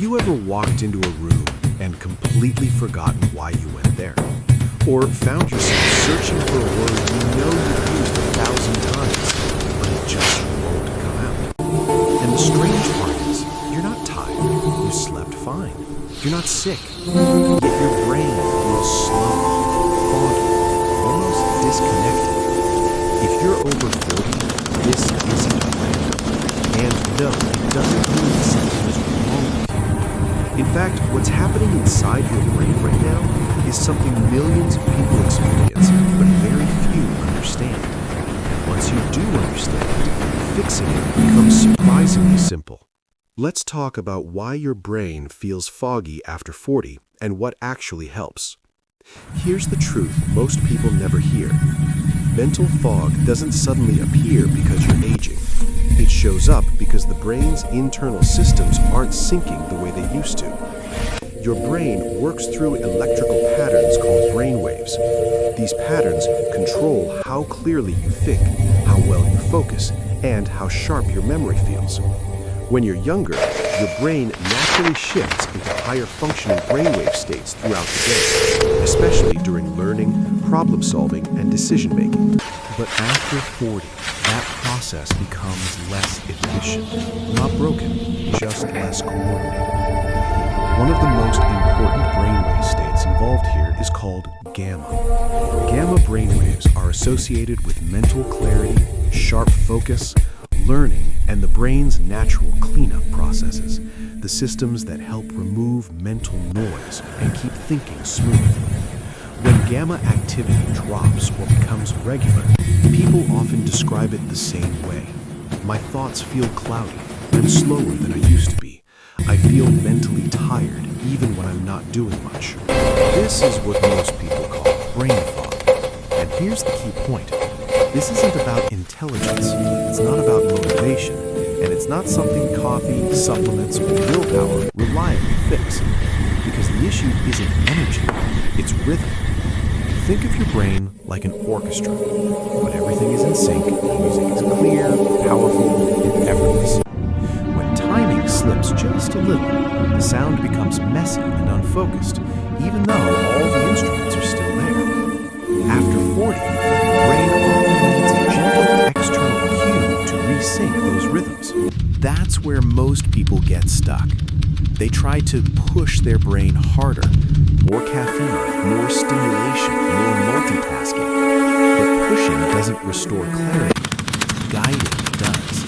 you ever walked into a room and completely forgotten why you went there? Or found yourself searching for a word you know you've used 1,000 times, but it just won't come out? And the strange part is, you're not tired, you slept fine. You're not sick, yet your brain feels slow, foggy, almost disconnected. If you're over 40, this isn't random. And no, it doesn't mean something is wrong with you. In fact, what's happening inside your brain right now is something millions of people experience, but very few understand. And once you do understand, fixing it becomes surprisingly simple. Let's talk about why your brain feels foggy after 40 and what actually helps. Here's the truth most people never hear. Mental fog doesn't suddenly appear because you're aging. It shows up because the brain's internal systems aren't syncing the way they used to. Your brain works through electrical patterns called brainwaves. These patterns control how clearly you think, how well you focus, and how sharp your memory feels. When you're younger, your brain naturally shifts into higher functioning brainwave states throughout the day, especially during learning, problem solving, and decision making. But after 40, that process becomes less efficient. Not broken, just less coordinated. One of the most important brainwave states involved here is called gamma. Gamma brainwaves are associated with mental clarity, sharp focus, learning, and the brain's natural cleanup processes, the systems that help remove mental noise and keep thinking smooth. When gamma activity drops or becomes regular, people often describe it the same way. My thoughts feel cloudy. I'm slower than I used to be. I feel mentally tired even when I'm not doing much. This is what most people call brain fog. And here's the key point. This isn't about intelligence, it's not about motivation, and it's not something coffee, supplements, or willpower reliably fix. Because the issue isn't energy, it's rhythm. Think of your brain like an orchestra. When everything is in sync, the music is clear, powerful, and effortless. When timing slips just a little, the sound becomes messy and unfocused, even though all the instruments are still there. After 40, the brain often needs a gentle external cue to resync those rhythms. That's where most people get stuck. They try to push their brain harder. More caffeine, more stimulation, more multitasking. But pushing doesn't restore clarity. Guiding does.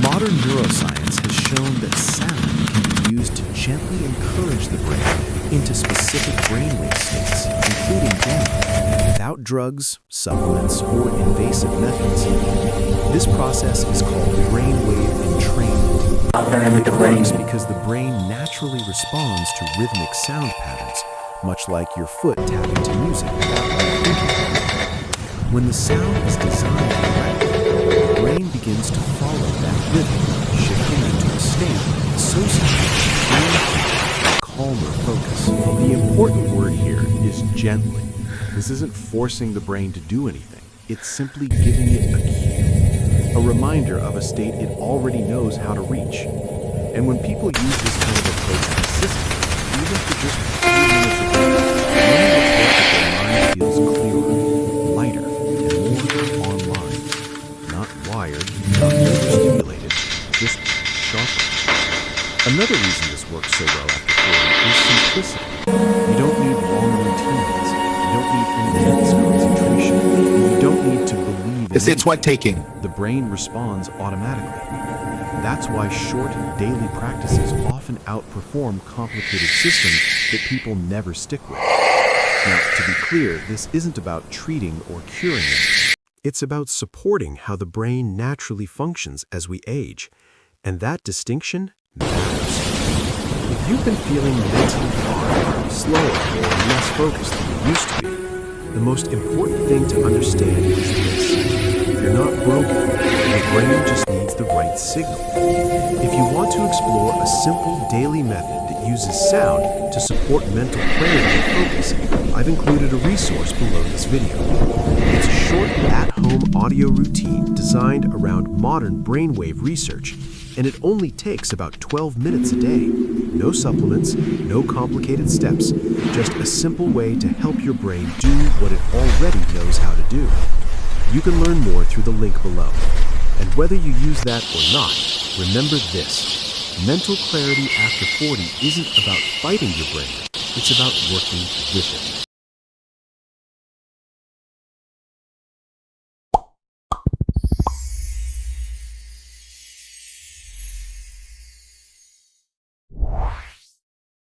Modern neuroscience has shown that sound can be used to gently encourage the brain into specific brainwave states, including gamma, without drugs, supplements, or invasive methods. This process is called brainwave entrainment. It works because the brain naturally responds to rhythmic sound patterns, much like your foot tapping to music without thinking. When the sound is designed correctly, the brain begins to follow that rhythm, shifting into a state associated with calmer focus. The important word here is gently. This isn't forcing the brain to do anything. It's simply giving it a cue, a reminder of a state it already knows how to reach. And when people use this kind of approach consistently, even for just a few minutes a day, many report that their mind feels clearer, lighter, and more online. Not wired, not overstimulated, just sharper. Another reason this works so well after 40 is simplicity. You don't need long routines. You don't need intense concentration. You don't need to believe in It's what taking. The brain responds automatically. That's why short, daily practices often outperform complicated systems that people never stick with. Now, to be clear, this isn't about treating or curing it. It's about supporting how the brain naturally functions as we age. And that distinction matters. If you've been feeling mentally foggy, slower, or less focused than you used to be, the most important thing to understand is this. You're not broken. Your brain just needs the right signal. If you want to explore a simple daily method that uses sound to support mental clarity and focus, I've included a resource below this video. It's a short, at-home audio routine designed around modern brainwave research. And it only takes about 12 minutes a day. No supplements, no complicated steps, just a simple way to help your brain do what it already knows how to do. You can learn more through the link below. And whether you use that or not, remember this: mental clarity after 40 isn't about fighting your brain, it's about working with it.